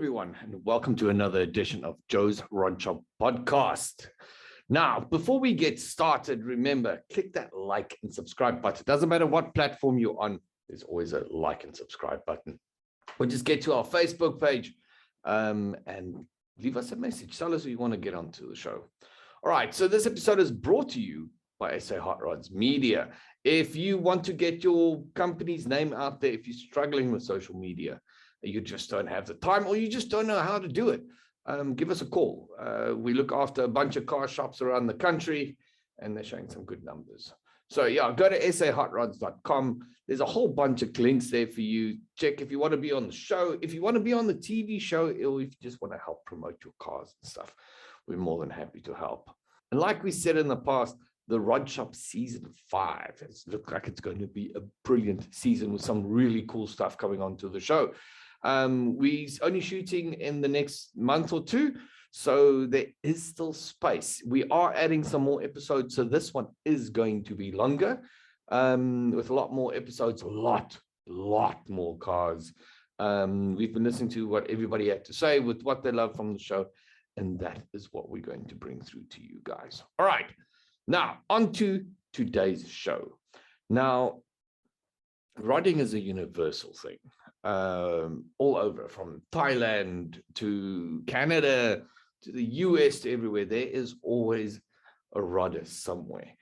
everyone, and welcome to another edition of Joe's Rod Shop podcast. Now, before we get started, remember, click that like and subscribe button. Doesn't matter what platform you're on, there's always a like and subscribe button. Or just get to our Facebook page and leave us a message. Tell us who you want to get onto the show. All right, so this episode is brought to you by SA Hot Rods Media. If you want to get your company's name out there, if you're struggling with social media, you just don't have the time or you just don't know how to do it, give us a call. We look after a bunch of car shops around the country and they're showing some good numbers. So yeah, go to sahotrods.com. There's a whole bunch of links there for you. Check if you want to be on the show, if you want to be on the TV show, or if you just want to help promote your cars and stuff. We're more than happy to help. And like we said in the past, the Rod Shop season 5, it looks like it's going to be a brilliant season with some really cool stuff coming onto the show. We're only shooting in the next month or two, so there is still space. We are adding some more episodes, so this one is going to be longer, with a lot more episodes, a lot more cars. We've been listening to what everybody had to say with what they love from the show, and that is what we're going to bring through to you guys. All right, now on to today's show. Now, rodding is a universal thing. All over, from Thailand to Canada to the US to everywhere, there is always a rodder somewhere.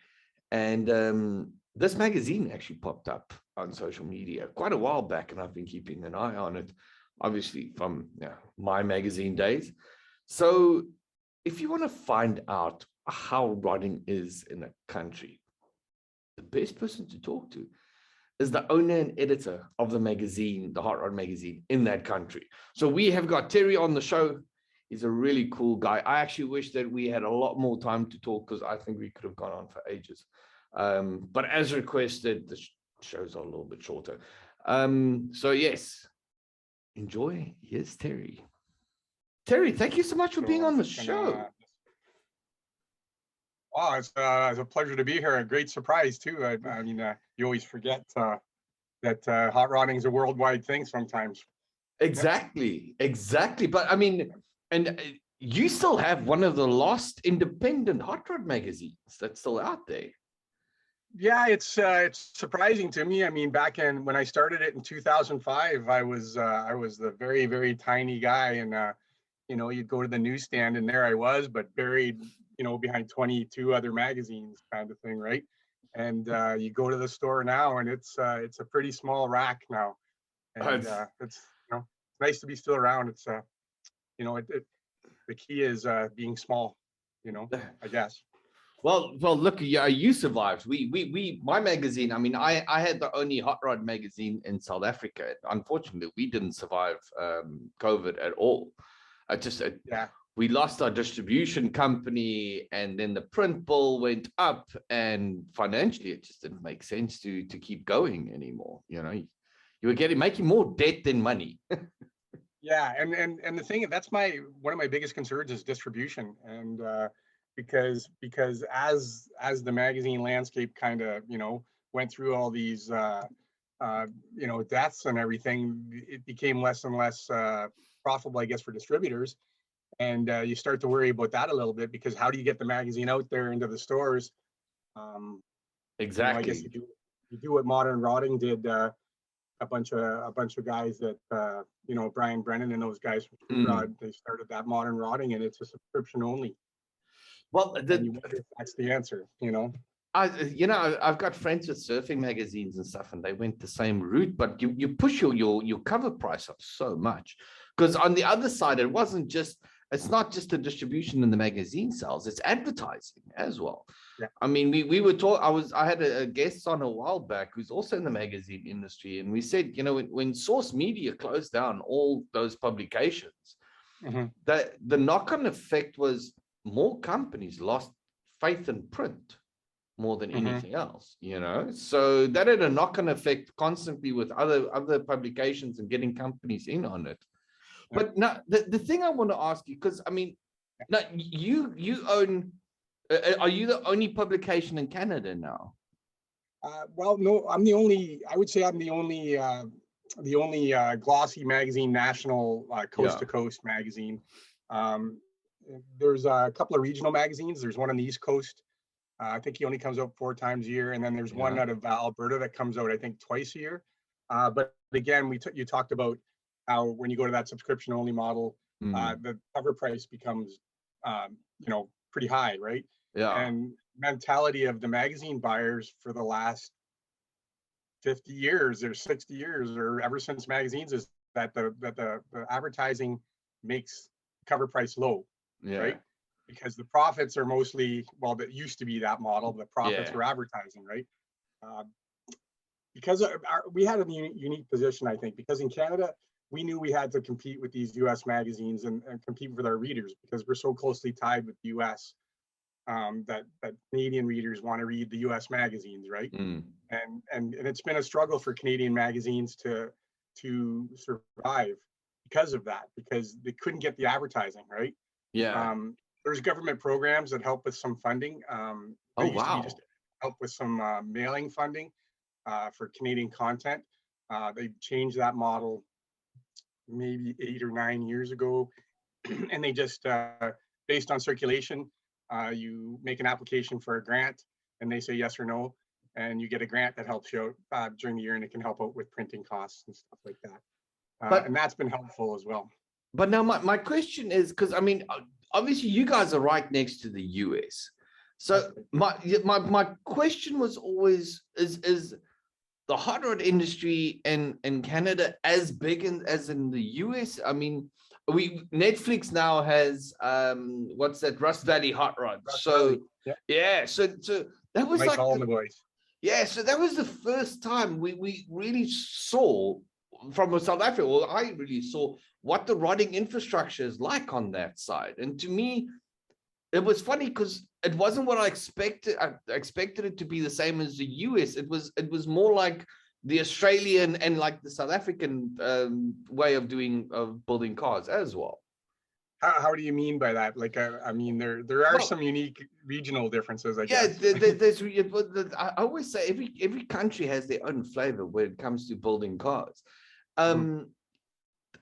And this magazine actually popped up on social media quite a while back, and I've been keeping an eye on it, obviously from my magazine days. So if you want to find out how rodding is in a country, the best person to talk to is the owner and editor of the magazine, the Hot Rod magazine in that country. So we have got Terry on the show. He's a really cool guy. I actually wish that we had a lot more time to talk because I think we could have gone on for ages. But as requested, the shows are a little bit shorter. So yes, enjoy. Here's Terry. Terry, thank you so much for being on the show. Oh, it's a pleasure to be here. A great surprise too. I mean, you always forget that hot rodding is a worldwide thing sometimes. Exactly. But I mean, and you still have one of the last independent hot rod magazines that's still out there. Yeah, it's surprising to me. I mean, back when I started it in 2005, I was the very, very tiny guy, and you'd go to the newsstand and there I was, but buried, behind 22 other magazines, kind of thing, right? And you go to the store now, and it's a pretty small rack now, and it's nice to be still around. It's the key is being small, I guess. Well, look, yeah, you survived. My magazine. I mean, I had the only hot rod magazine in South Africa. Unfortunately, we didn't survive COVID at all. We lost our distribution company, and then the print bill went up, and financially it just didn't make sense to keep going anymore. You were making more debt than money. Yeah, and the thing, that's one of my biggest concerns is distribution, and because as the magazine landscape kind of went through all these deaths and everything, it became less and less profitable, I guess, for distributors. And you start to worry about that a little bit, because how do you get the magazine out there into the stores? Exactly. I guess you do what Modern Rodding did. A bunch of guys that Brian Brennan and those guys from True Rod, they started that Modern Rodding, and it's a subscription only. Well, that's the answer. I've got friends with surfing magazines and stuff, and they went the same route, but you push your cover price up so much, because on the other side, it's not just the distribution in the magazine sales, it's advertising as well. Yeah. I mean, we were taught, I had a guest on a while back who's also in the magazine industry, and we said, when Source Media closed down all those publications, that the knock-on effect was more companies lost faith in print more than anything else, so that had a knock-on effect constantly with other publications and getting companies in on it. But now the thing I want to ask you, because I mean, now you own, are you the only publication in Canada now? Well, no, I would say I'm the only the only glossy magazine, national coast to coast magazine. There's a couple of regional magazines. There's one on the East Coast. I think he only comes out 4 times a year, and then there's one out of Alberta that comes out, I think, twice a year. But again, you talked about how when you go to that subscription only model, the cover price becomes, pretty high, right? Yeah. And mentality of the magazine buyers for the last 50 years or 60 years, or ever since magazines, is that the advertising makes cover price low, right? Because the profits are mostly, well, that used to be that model. The profits were advertising, right? Because we had a unique position, I think, because in Canada, we knew we had to compete with these US magazines and compete with our readers, because we're so closely tied with the US, that Canadian readers want to read the US magazines, right? And it's been a struggle for Canadian magazines to survive because of that, because they couldn't get the advertising, right? There's government programs that help with some funding. Used to be just help with some mailing funding for Canadian content. They changed that model maybe 8 or 9 years ago, and they just based on circulation, you make an application for a grant, and they say yes or no, and you get a grant that helps you out during the year, and it can help out with printing costs and stuff like that. And that's been helpful as well. But now my question is, because I mean, obviously you guys are right next to the US. So my question was always, is the hot rod industry in Canada as big as in the US? I mean, Netflix now has what's that, Rust Valley Hot Rods. So that was like all the boys. Yeah, so that was the first time we really saw from South Africa, well, I really saw what the rodding infrastructure is like on that side. And to me, it was funny because it wasn't what I expected. I expected it to be the same as the US. It was more like the Australian and like the South African way of building cars as well. How do you mean by that? Like, I mean, there are some unique regional differences, I guess. I always say every country has their own flavor when it comes to building cars.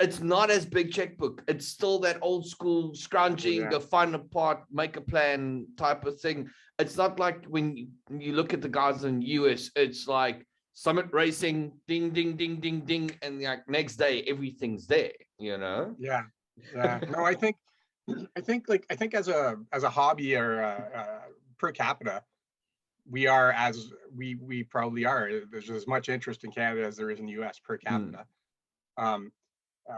It's not as big checkbook. It's still that old school scrounging, go find a part, make a plan type of thing. It's not like when you look at the guys in the US, it's like Summit Racing, ding, ding, ding, ding, ding. And like next day, everything's there, you know? Yeah. No, I think as a hobby or per capita, we are we probably are. There's as much interest in Canada as there is in the US per capita.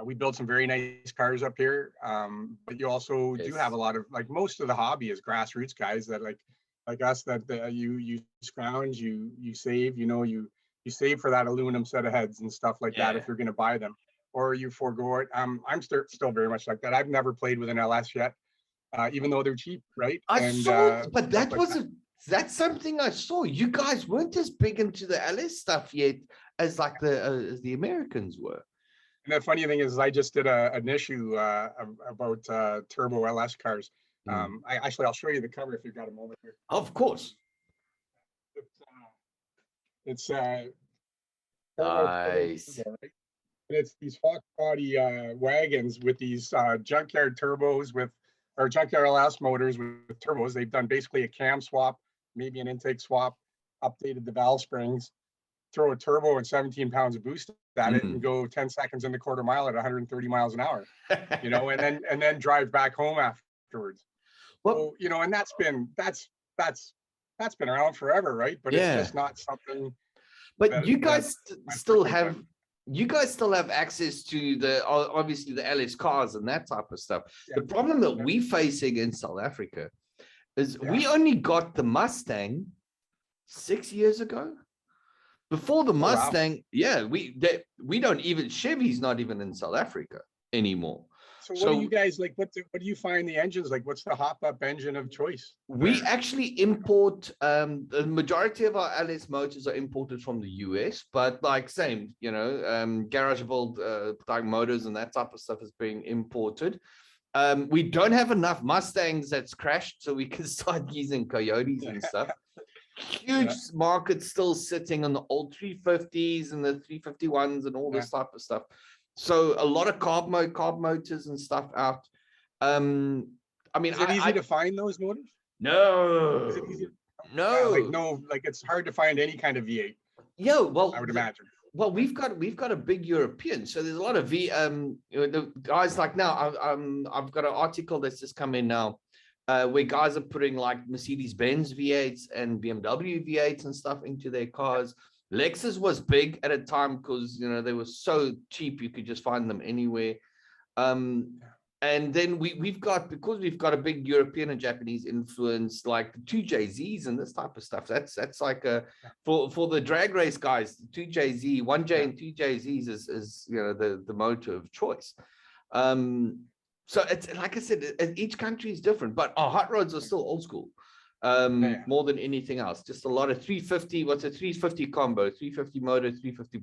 We build some very nice cars up here, but you also do have a lot of, like, most of the hobby is grassroots guys that like us, that you scrounge, you save, you save for that aluminum set of heads and stuff like that if you're going to buy them, or you forego it. I'm still very much like that. I've never played with an LS yet, even though they're cheap, right? But that's something I saw. You guys weren't as big into the LS stuff yet as like as the Americans were. And the funny thing is, I just did an issue about turbo LS cars. I'll show you the cover if you've got a moment here. Of course. It's nice. And it's these Fox body wagons with these junkyard turbos or junkyard LS motors with turbos. They've done basically a cam swap, maybe an intake swap, updated the valve springs, throw a turbo and 17 pounds of boost at it, and go 10 seconds in the quarter mile at 130 miles an hour, and then drive back home afterwards. Well, so, and that's been around forever, right? But it's just not something. But you guys still have access to obviously the LS cars and that type of stuff. The problem that we're facing in South Africa is we only got the Mustang 6 years ago. Before the Mustang, we don't even, Chevy's not even in South Africa anymore. So what do you guys like? What do you find the engines like? What's the hop-up engine of choice? We actually import, the majority of our LS motors are imported from the US, but like same, garage build type motors and that type of stuff is being imported. We don't have enough Mustangs that's crashed, so we can start using Coyotes and stuff. huge market still sitting on the old 350s and the 351s and all this type of stuff. So a lot of carb motors and stuff out. I mean, is it easy to find those motors? No. Is it easy? No. Yeah, like it's hard to find any kind of V8. Yeah, well, I would imagine. Well, we've got a big European, so there's a lot of the guys like now. I've got an article that's just come in now, where guys are putting like Mercedes-Benz V8s and BMW V8s and stuff into their cars. Lexus was big at a time because they were so cheap you could just find them anywhere. And then we've got, because we've got a big European and Japanese influence, like 2JZs and this type of stuff. That's like for the drag race guys, 2JZ, 1J and 2JZs is the motor of choice. So it's like I said, each country is different, but our hot rods are still old school. More than anything else, just a lot of 350. What's a 350 combo? 350 motor, 350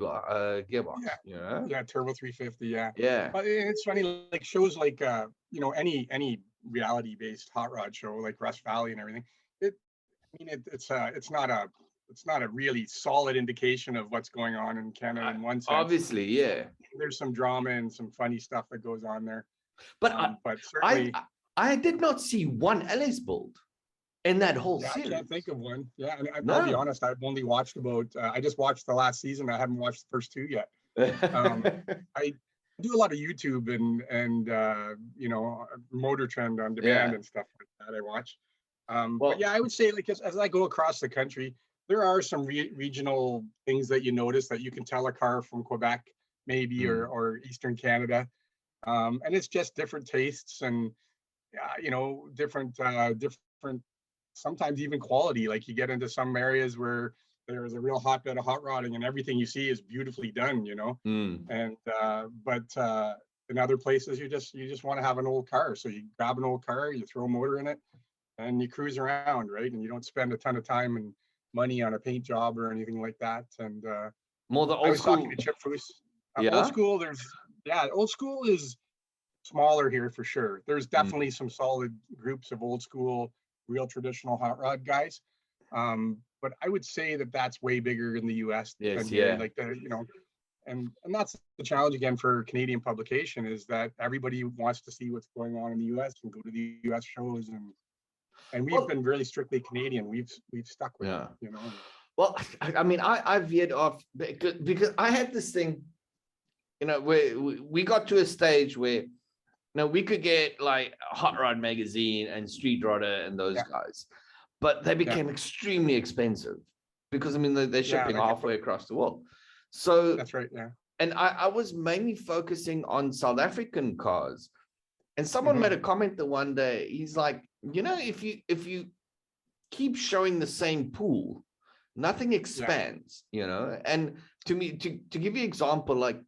gearbox. Yeah, turbo 350. Yeah. But it's funny, like shows like any reality based hot rod show like Rust Valley and everything. It's not a really solid indication of what's going on in Canada in one sense. Obviously, yeah. There's some drama and some funny stuff that goes on there. But certainly, I did not see one LS build in that whole series. I can't think of one. Yeah, and I'll be honest, I've only watched about. I just watched the last season. I haven't watched the first two yet. I do a lot of YouTube and Motor Trend on demand and stuff like that. I watch. But yeah, I would say like as I go across the country, there are some regional things that you notice that you can tell a car from Quebec, maybe or Eastern Canada, and it's just different tastes and different. Sometimes even quality. Like you get into some areas where there's a real hotbed of hot rodding and everything you see is beautifully done, and but in other places you just want to have an old car, so you grab an old car, you throw a motor in it and you cruise around, right? And you don't spend a ton of time and money on a paint job or anything like that. And more the old I was school. talking to Chip Foose. Old school, old school is smaller here for sure. There's definitely some solid groups of old school, real traditional hot rod guys, but I would say that that's way bigger in the U.S. than here. Like and that's the challenge again for Canadian publication, is that everybody wants to see what's going on in the U.S. and go to the U.S. shows, and we've been really strictly Canadian. We've stuck with it, Well, I mean, I veered off because I had this thing, where we got to a stage where we could get like Hot Rod Magazine and Street Rodder and those guys, but they became extremely expensive because they're shipping halfway across the world. So that's right. Yeah. And I was mainly focusing on South African cars, and someone made a comment the one day. He's like, if you keep showing the same pool, nothing expands. And to me, to give you an example, like,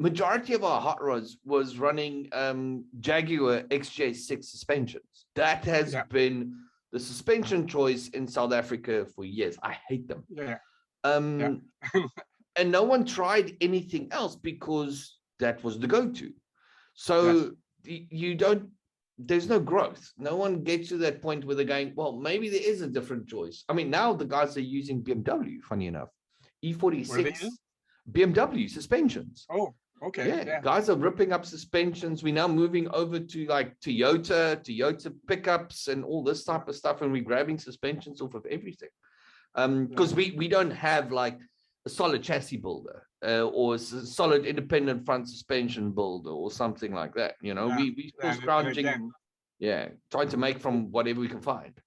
majority of our hot rods was running Jaguar XJ6 suspensions. That has been the suspension choice in South Africa for years. I hate them. And no one tried anything else because that was the go-to. So there's no growth. No one gets to that point where they're going, well, maybe there is a different choice. Now the guys are using BMW, funny enough. E46 BMW suspensions. Oh, okay. Yeah, guys are ripping up suspensions. We're now moving over to like Toyota pickups and all this type of stuff, and we're grabbing suspensions off of everything. Because we don't have like a solid chassis builder or a solid independent front suspension builder or something like that. We still scrounging, trying to make from whatever we can find.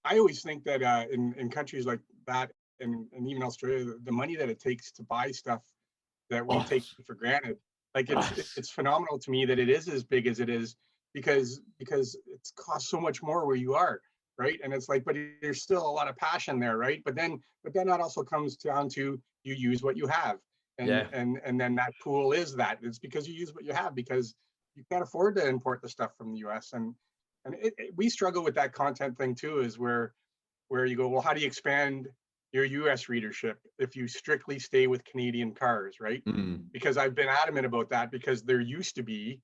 I always think that in countries like that, and even Australia, the money that it takes to buy stuff that we take for granted, like it's phenomenal to me that it is as big as it is, because it's cost so much more where you are, right? And it's like, but there's still a lot of passion there, right? But then that also comes down to you use what you have, and then that pool is that. It's because you use what you have, because you can't afford to import the stuff from the US, and we struggle with that content thing too, is where you go, well, how do you expand your US readership if you strictly stay with Canadian cars, right? Because I've been adamant about that, because there used to be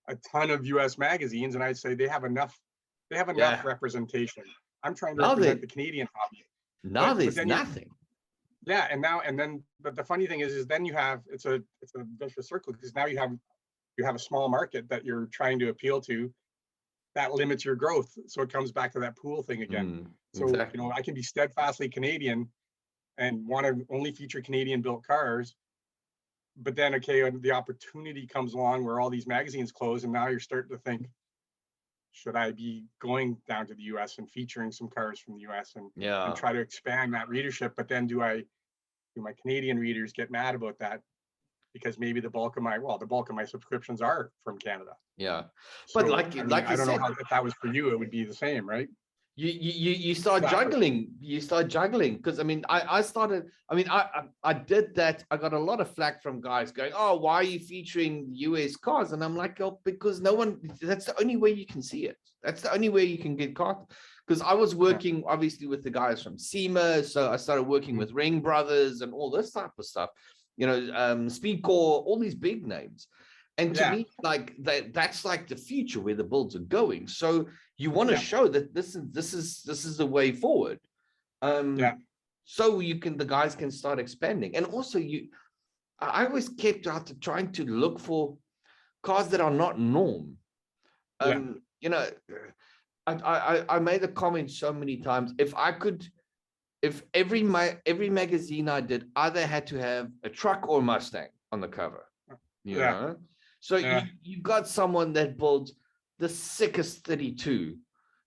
a ton of US magazines, and I'd say they have enough representation. I'm trying to represent the Canadian hobby. Now But there's then nothing. yeah, but the funny thing is then you have it's a vicious circle, because now you have a small market that you're trying to appeal to that limits your growth. So it comes back to that pool thing again. So Exactly. I can be steadfastly Canadian and want to only feature Canadian built cars, but then the opportunity comes along where all these magazines close, and now you're starting to think, should I be going down to the US and featuring some cars from the US and try to expand that readership? But then do my Canadian readers get mad about that? Because maybe the bulk of my subscriptions are from Canada. Yeah. But So like I you don't know said, if that was for you, it would be the same, right? you start Exactly. juggling because I did that. I got a lot of flack from guys going, oh, why are you featuring US cars? And I'm like, oh, because that's the only way you can see it. That's the only way you can get cars. Because I was working obviously with the guys from SEMA, so I started working with Ring Brothers and all this type of stuff, Speedcore, all these big names. And to me, like that's like the future where the builds are going. So you want to show that this is the way forward. So the guys can start expanding. And also I always kept out to trying to look for cars that are not norm. I made a comment so many times. If every magazine I did either had to have a truck or a Mustang on the cover, you know. So you got someone that builds the sickest 32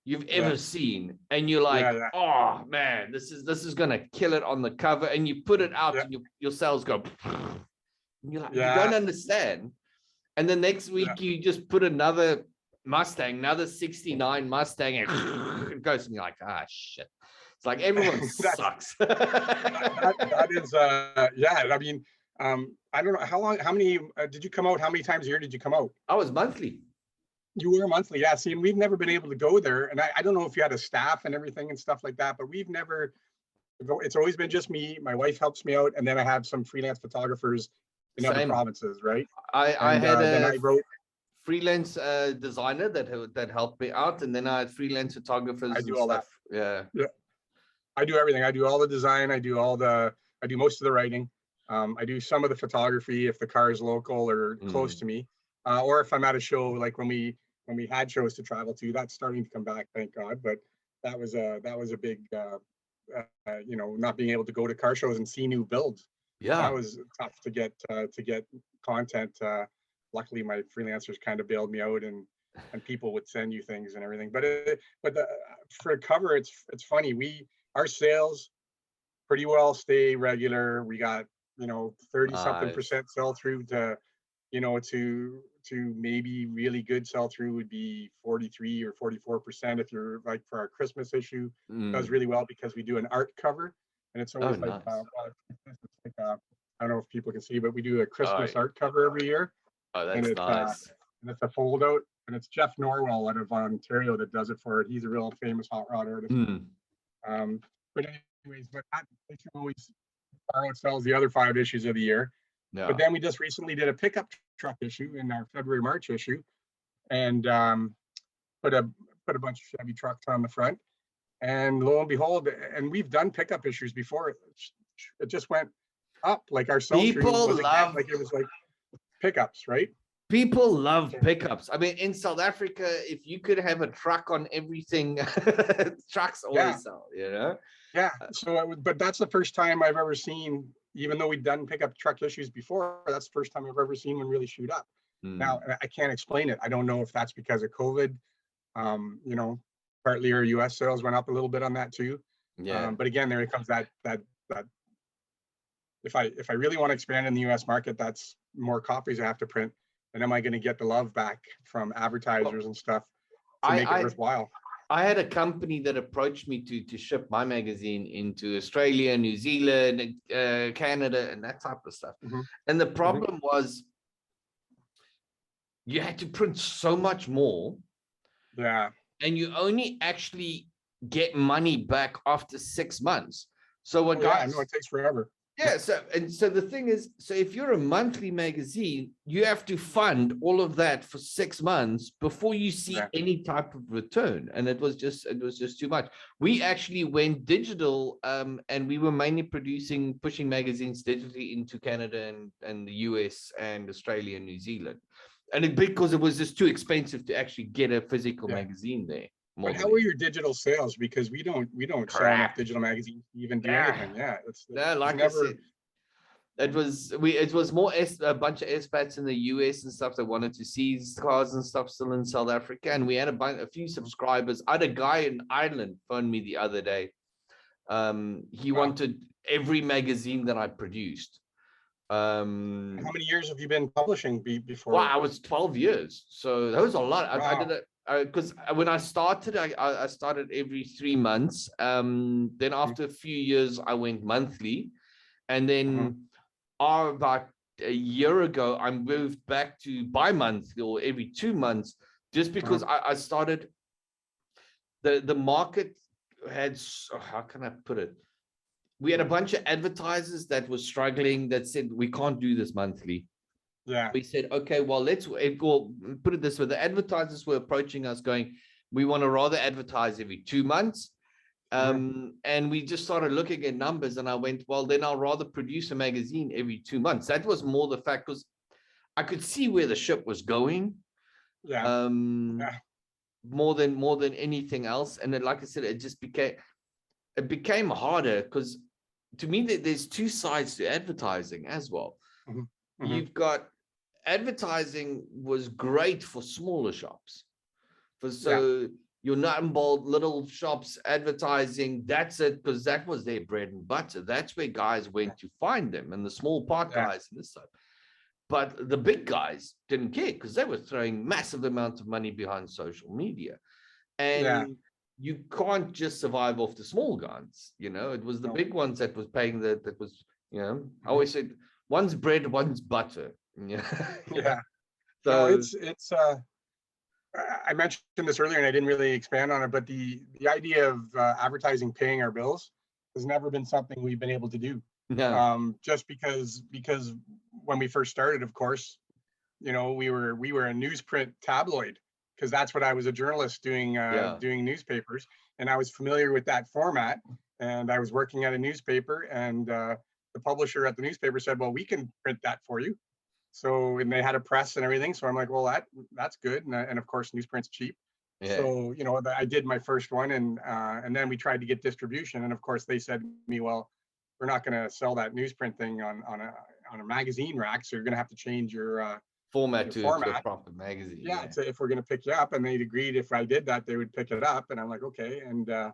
you've ever seen, and you're like, oh man, this is gonna kill it on the cover, and you put it out, and your sales go, and you're like, you don't understand. And the next week you just put another Mustang, another 69 Mustang, and it goes, and you're like, ah, shit. It's like everyone sucks. that is, I mean, I don't know how many did you come out? How many times a year did you come out? I was monthly. You were monthly, yeah. See, and we've never been able to go there, and I don't know if you had a staff and everything and stuff like that, but we've never. It's always been just me. My wife helps me out, and then I have some freelance photographers in other provinces, right? I had then I wrote freelance designer that helped me out, and then I had freelance photographers. I do all stuff. that. Yeah. I do everything. I do all the design. I do most of the writing. I do some of the photography if the car is local or close to me, or if I'm at a show, like when we had shows to travel to. That's starting to come back, thank God. But that was a big, not being able to go to car shows and see new builds. Yeah, that was tough to get content. Luckily, my freelancers kind of bailed me out, and people would send you things and everything. But for a cover, it's funny. Our sales pretty well stay regular. We got 30-something% sell through to maybe really good sell through would be 43 or 44%. If you're like for our Christmas issue, does really well because we do an art cover, and it's always nice. I don't know if people can see, but we do a Christmas art cover every year. Oh, that's nice. And it's a fold out, and it's Jeff Norwell out of Ontario that does it for it. He's a real famous hot rod artist. But anyways, that issue always outsells the other 5 issues of the year. But then we just recently did a pickup truck issue in our February-March issue, and put a bunch of Chevy trucks on the front. And lo and behold, and we've done pickup issues before. It just went up, like our sell-through was again, like it was like pickups, right? People love pickups. I mean, in South Africa, if you could have a truck on everything, trucks always sell, Yeah. So, but that's the first time I've ever seen, even though we've done pickup truck issues before, that's the first time I've ever seen one really shoot up. Now, I can't explain it. I don't know if that's because of COVID. Partly our US sales went up a little bit on that too. But again, there comes that if I really want to expand in the US market, that's more copies I have to print. And am I going to get the love back from advertisers and stuff to make it worthwhile? I had a company that approached me to ship my magazine into Australia, New Zealand, Canada, and that type of stuff. And the problem was you had to print so much more. Yeah. And you only actually get money back after 6 months. So what guys? I know it takes forever. Yeah, so the thing is, so if you're a monthly magazine, you have to fund all of that for 6 months before you see Yeah. any type of return. And it was just too much. We actually went digital, and we were mainly pushing magazines digitally into Canada and the US and Australia and New Zealand. And because it was just too expensive to actually get a physical Yeah. magazine there. But how were your digital sales? Because we don't sell enough digital magazines to even do anything. Yeah, No, like never. I said, it was more a bunch of expats in the US and stuff that wanted to see cars and stuff still in South Africa, and we had a few subscribers. I had a guy in Ireland phone me the other day. He wanted every magazine that I produced. How many years have you been publishing before? Well, I was 12 years, so that was a lot. Wow. I did it because when I started, I started every 3 months. Then after a few years, I went monthly, and then about a year ago, I moved back to bi-monthly or every 2 months, just because I started. The market had, how can I put it? We had a bunch of advertisers that were struggling that said, we can't do this monthly. Yeah. We said, okay, well, let's go put it this way. The advertisers were approaching us going, we want to rather advertise every 2 months. And we just started looking at numbers, and I went, well, then I'll rather produce a magazine every 2 months. That was more the fact, because I could see where the ship was going. Yeah. More than anything else. And then, like I said, it became harder, because to me, there's two sides to advertising as well. You've got advertising was great for smaller shops. Your nut and bolt little shops advertising, that's it, because that was their bread and butter. That's where guys went to find them, and the small part guys and this stuff. But the big guys didn't care, because they were throwing massive amounts of money behind social media. And you can't just survive off the small guns. It was the big ones that was paying that was, I always said, one's bread, one's butter. Yeah. So it's I mentioned this earlier and I didn't really expand on it, but the idea of advertising paying our bills has never been something we've been able to do. Just because when we first started, of course, we were a newsprint tabloid, because that's what I was, a journalist doing newspapers, and I was familiar with that format, and I was working at a newspaper, and the publisher at the newspaper said, well, we can print that for you. So, and they had a press and everything. So I'm like, well, that's good. And of course, newsprint's cheap. So, I did my first one, and then we tried to get distribution. And of course, they said to me, well, we're not going to sell that newsprint thing on a magazine rack. So you're going to have to change your format to a proper magazine. If we're going to pick you up. And they'd agreed if I did that, they would pick it up. And I'm like, okay. And the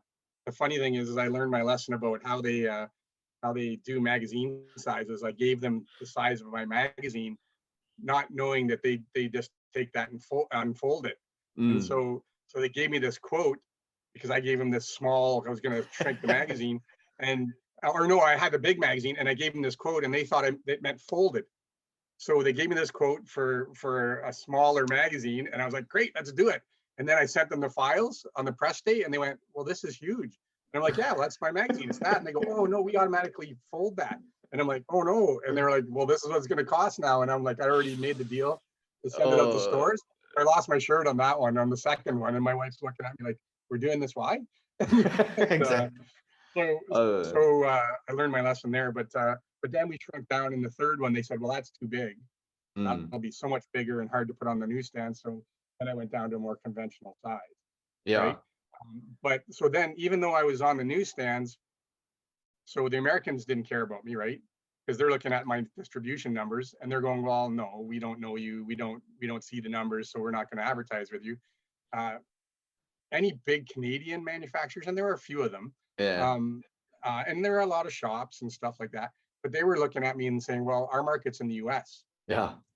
funny thing is I learned my lesson about how they do magazine sizes. I gave them the size of my magazine, not knowing that they just take that and unfold it. And so they gave me this quote, because I gave them this small, I was going to shrink the magazine, I had a big magazine, and I gave them this quote, and they thought it meant folded. So they gave me this quote for a smaller magazine, and I was like, great, let's do it. And then I sent them the files on the press day, and they went, well, this is huge. And I'm like, yeah, well, that's my magazine, it's that. And they go, oh no, we automatically fold that. And I'm like, oh no. And they're like, well, this is what it's going to cost now. And I'm like, I already made the deal to send it out to stores. I lost my shirt on that one, on the second one. And my wife's looking at me like, we're doing this, why? Exactly. So I learned my lesson there. But then we shrunk down in the third one. They said, well, that's too big. That'll be so much bigger and hard to put on the newsstand. So then I went down to a more conventional size. Right? But so then, even though I was on the newsstands, so the Americans didn't care about me, right? Because they're looking at my distribution numbers, and they're going, well, no, we don't know you. We don't see the numbers, so we're not going to advertise with you. Any big Canadian manufacturers, and there were a few of them, and there are a lot of shops and stuff like that, but they were looking at me and saying, well, our market's in the US.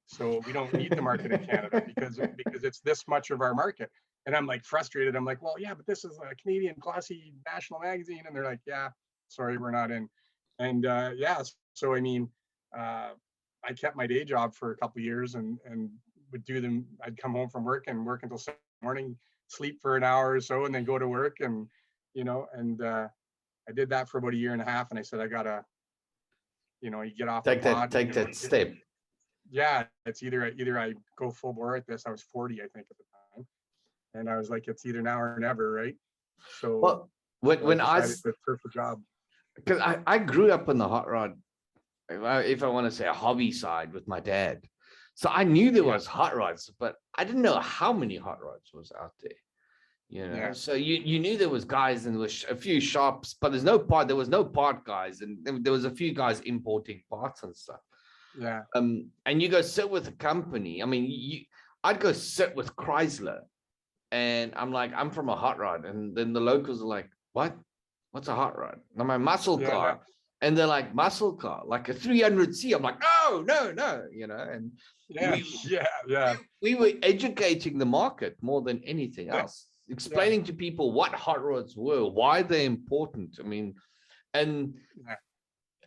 So we don't need the market in Canada because it's this much of our market. And I'm like frustrated. I'm like, well, yeah, but this is a Canadian classy national magazine. And they're like, yeah, sorry, we're not in. And so I mean, I kept my day job for a couple of years and would do them. I'd come home from work and work until 7 morning, sleep for an hour or so, and then go to work. And I did that for about a year and a half. And I said, I gotta you know, you get off Take the that, pot. take that step. Yeah, it's either I go full bore at this. I was 40, I think, at the time, and I was like, it's either now or never, right? So, Well, when I, decided to turf the job. because I grew up in the hot rod, if I want to say a hobby side with my dad. So I knew there was hot rods, but I didn't know how many hot rods was out there. You know, so you knew there was guys and there was a few shops, but there was no part guys, and there was a few guys importing parts and stuff. Yeah. And you go sit with a company. I mean, I'd go sit with Chrysler, and I'm like, I'm from a hot rod, and then the locals are like, what's a hot rod? And I'm a muscle car. And they're like, muscle car, like a 300C. I'm like, no, you know, and we were educating the market more than anything else, explaining to people what hot rods were, why they're important. I mean, and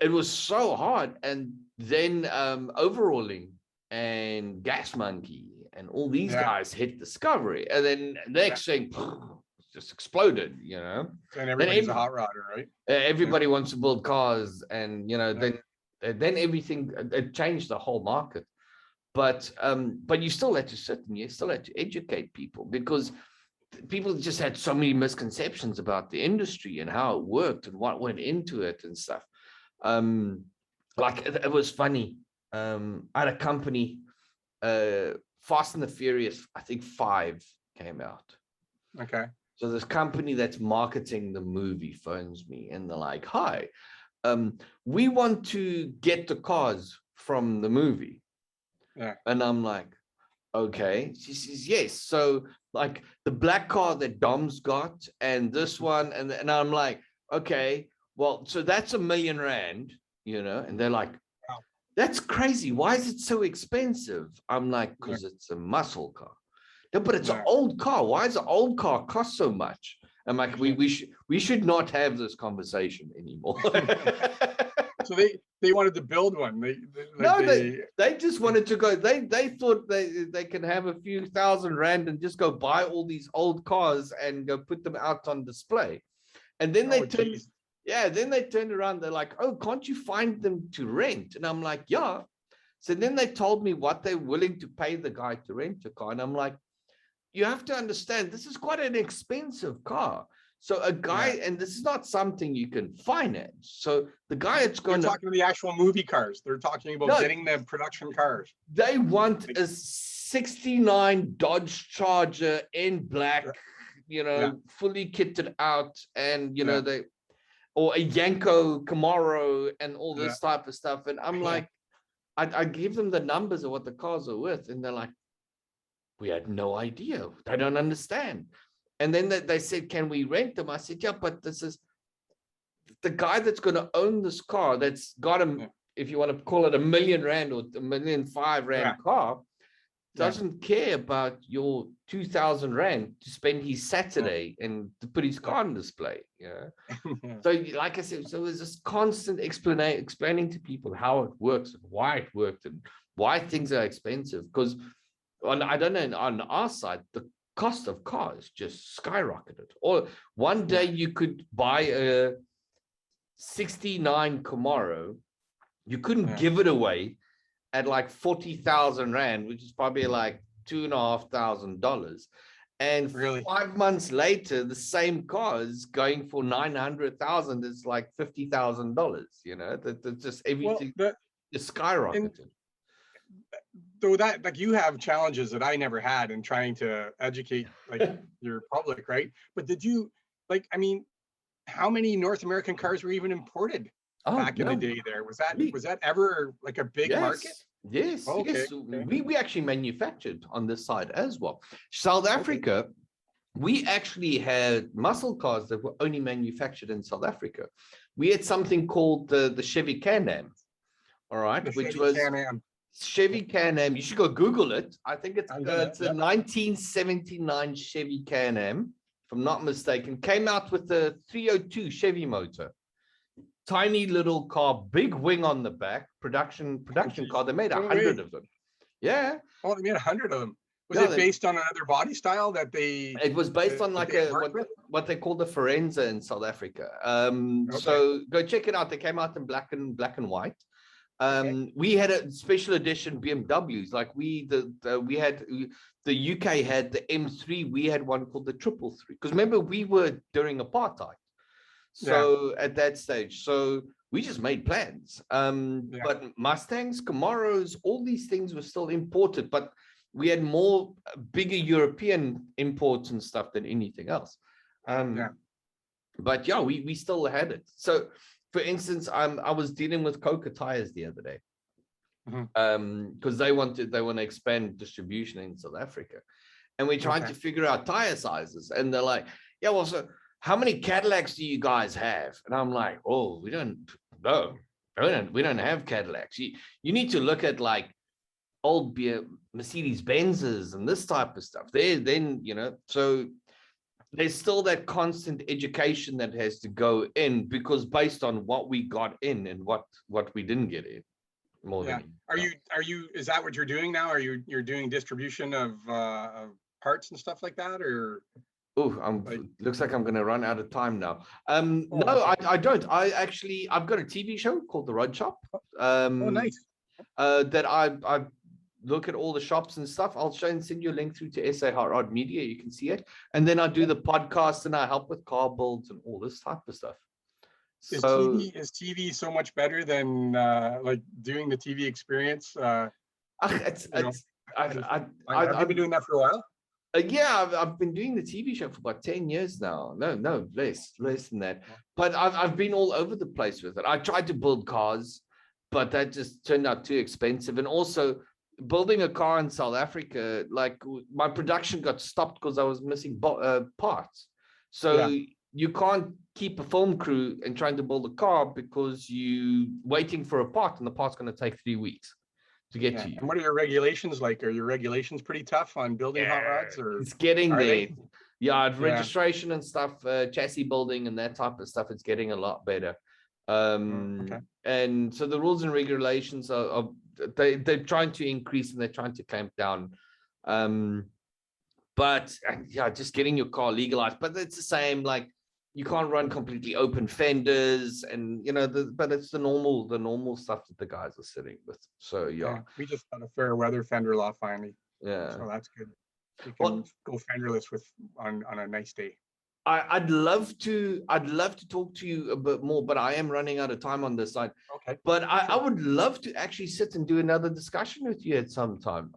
it was so hard. And then Overhauling and Gas Monkey and all these guys hit Discovery, and then the next thing just exploded, you know. And everybody's a hot rodder, right? Everybody wants to build cars, and you know, then everything, it changed the whole market. But you still had to sit and you still had to educate people, because people just had so many misconceptions about the industry and how it worked and what went into it and stuff. Like it was funny. I had a company, Fast and the Furious, I think 5 came out. Okay. So this company that's marketing the movie phones me and they're like, hi, we want to get the cars from the movie. Yeah. And I'm like, okay. She says, yes. So like the black car that Dom's got and this one. And I'm like, okay, well, so that's R1 million, you know? And they're like, wow, that's crazy. Why is it so expensive? I'm like, because it's a muscle car. No, but it's an old car. Why does an old car cost so much? I'm like, we should not have this conversation anymore. So they wanted to build one. They just wanted to go. They thought they can have a few $1,000 and just go buy all these old cars and go put them out on display. And then they turned around. They're like, oh, can't you find them to rent? And I'm like, yeah. So then they told me what they're willing to pay the guy to rent a car. And I'm like, you have to understand, this is quite an expensive car. So a guy, and this is not something you can finance. So the guy it's going talking to the actual movie cars. They're talking about getting the production cars. They want a 69 Dodge Charger in black, you know, fully kitted out, and you know, or a Yanko Camaro and all this type of stuff. And I'm like, I give them the numbers of what the cars are worth, and they're like, we had no idea. They don't understand. And then they said, can we rent them? I said, yeah, but this is the guy that's going to own this car that's got him, if you want to call it R1 million or R1.5 million car, doesn't care about your 2,000 Rand to spend his Saturday and to put his car on display. You know? So like I said, so it was this constant explaining to people how it works and why it worked and why things are expensive. Because I don't know, on our side, the cost of cars just skyrocketed. Or one day you could buy a 69 Camaro, you couldn't give it away at like 40,000 Rand, which is probably like $2,500. And 5 months later, the same car is going for 900,000. It's like $50,000. You know, that just everything is skyrocketed. So that, like, you have challenges that I never had in trying to educate like your public, right? But did you, like, I mean, how many North American cars were even imported back in the day there? Was that ever like a big market? Yes, yes. We actually manufactured on this side as well. South Africa, we actually had muscle cars that were only manufactured in South Africa. We had something called the Chevy Can-Am, all right, which was Chevy Can-Am. You should go Google it. I think it's a 1979 Chevy Can-Am, if I'm not mistaken. Came out with the 302 Chevy motor. Tiny little car, big wing on the back, production car. They made 100 of them. Yeah. Oh, they made 100 of them. Was it based on another body style that they? It was based on like what they call the Forenza in South Africa. So go check it out. They came out in black and white. We had a special edition BMWs, like we had the UK had the M3, we had one called the 333, because remember we were during apartheid, so at that stage, so we just made plans. But Mustangs, Camaros, all these things were still imported, but we had more bigger European imports and stuff than anything else. But yeah, we still had it. So for instance, I was dealing with Coca tires the other day, because they want to expand distribution in South Africa, and we're trying to figure out tire sizes, and they're like, yeah, well, so how many Cadillacs do you guys have? And I'm like, oh, we don't have Cadillacs. You need to look at like old Mercedes Benzes and this type of stuff. Then so there's still that constant education that has to go in, because based on what we got in and what we didn't get in. More than are you is that what you're doing now? Are you're doing distribution of parts and stuff like that, or? Oh, looks like I'm going to run out of time now. No, I don't. I've got a TV show called The Rod Shop. Nice. That I look at all the shops and stuff. I'll send you a link through to SA Hot Rod Media. You can see it. And then I do the podcast, and I help with car builds and all this type of stuff. Is TV so much better than like doing the TV experience? I've been doing that for a while. Yeah, I've been doing the TV show for about 10 years now. No, less than that. But I've been all over the place with it. I tried to build cars, but that just turned out too expensive. And also building a car in South Africa, like my production got stopped because I was missing parts. So you can't keep a film crew and trying to build a car because you waiting for a part, and the part's going to take 3 weeks to get to you. And what are your regulations like? Are your regulations pretty tough on building hot rods? Or it's getting there. Registration and stuff, chassis building and that type of stuff, it's getting a lot better. And so the rules and regulations they're trying to increase, and they're trying to clamp down. But just getting your car legalized. But it's the same, like you can't run completely open fenders, and but it's the normal stuff that the guys are sitting with. So we just got a fair weather fender law finally. So that's good. You can go fenderless on a nice day. I'd love to talk to you a bit more, but I am running out of time on this side. Okay. But I would love to actually sit and do another discussion with you at some time.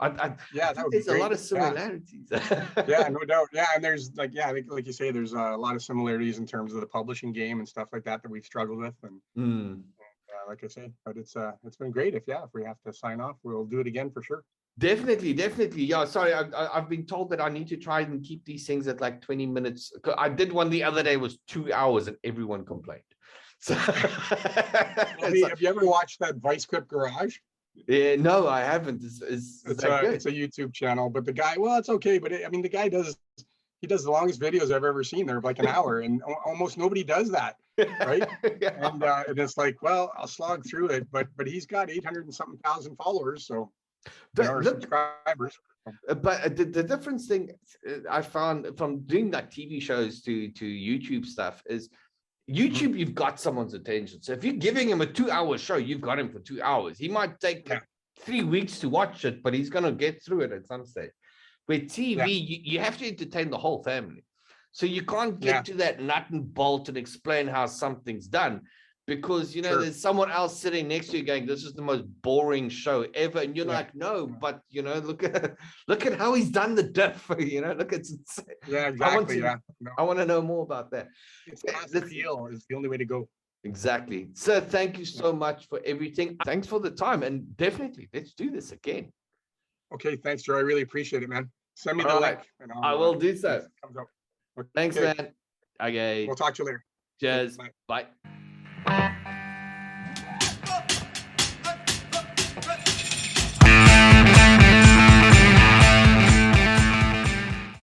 There's a lot of similarities. Yeah, no doubt. Yeah, and there's like you say, there's a lot of similarities in terms of the publishing game and stuff like that we've struggled with. And like I say, but it's been great. If we have to sign off, we'll do it again for sure. Definitely. Yeah, sorry, I've been told that I need to try and keep these things at like 20 minutes. I did one the other day, was 2 hours, and everyone complained. So have you ever watched that Vice Grip Garage? Yeah, no, I haven't. It's a YouTube channel, but the guy, well, it's okay, but the guy does the longest videos I've ever seen. They're like an hour, and almost nobody does that, right? And it's like, well, I'll slog through it, but he's got 800 and something thousand followers, so subscribers. But the difference thing I found from doing like TV shows to YouTube stuff is YouTube, you've got someone's attention. So if you're giving him a 2-hour show, you've got him for 2 hours. He might take 3 weeks to watch it, but he's going to get through it at some stage. With TV, you have to entertain the whole family. So you can't get to that nut and bolt and explain how something's done, because there's someone else sitting next to you going, this is the most boring show ever, and you're like, no, but look at how he's done the diff. Look, it's insane. Exactly. I want to know more about that. The feel is the only way to go. Exactly. Sir, thank you so much for everything. Thanks for the time, and definitely let's do this again. Okay, thanks, Joe. I really appreciate it, man. Send me the link. And I will do so. Okay. Thanks, man. Okay. We'll talk to you later. Cheers. Bye.